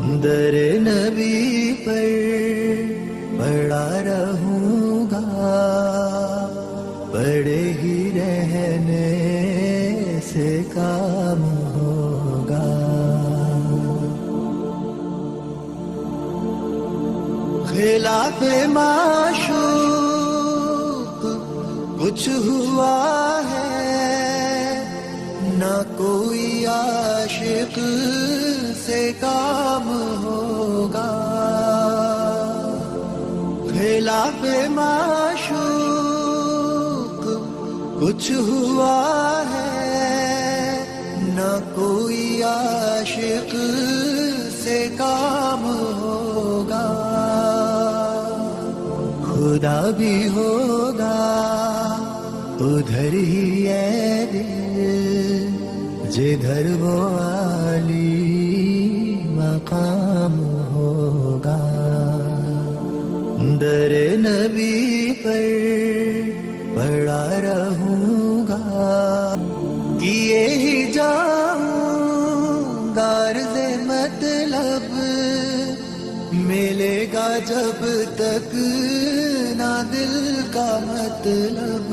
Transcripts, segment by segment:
در نبی پر پڑا رہوں گا، پڑے ہی رہنے سے کام ہوگا۔ خلاف معشوق کچھ ہوا ہے، نہ کوئی عاشق سے کام ہوگا۔ خلاف معشوق کچھ ہوا ہے، نہ کوئی عاشق سے کام ہوگا۔ خدا بھی ہوگا ادھر ہی ہے دل، جدھر وہ عالی مقام ہوگا۔ در نبی پر پڑا رہوں گا، کیے ہی جاؤں گا عرض مطلب، ملے گا جب تک نہ دل کا مطلب،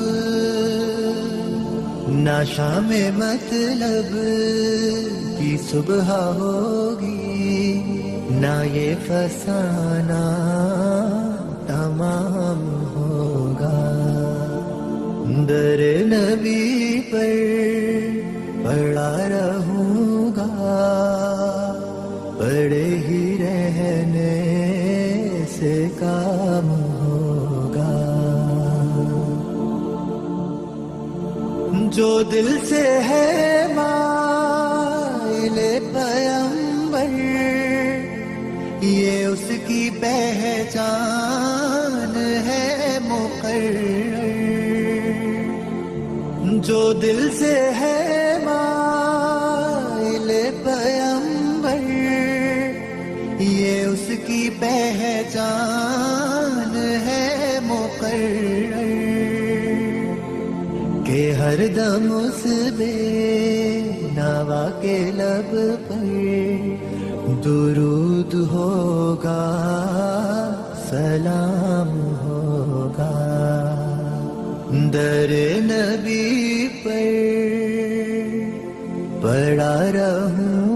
نہ شام مطلب کی صبح ہوگی، نہ یہ فسانہ تمام ہوگا۔ در نبی پر پڑا رہوں گا، پڑے ہی رہنے سے کام ہوگا۔ جو دل سے ہے مائل پیمبر، یہ اس کی پہچان ہے مقرر۔ جو دل سے ہے مائل پیمبر، یہ اس کی پہچان ہے مقرر، کہ ہر دم اس بے نوا کے لب پر درود ہوگا، سلام ہوگا۔ در نبی پر پڑا رہوں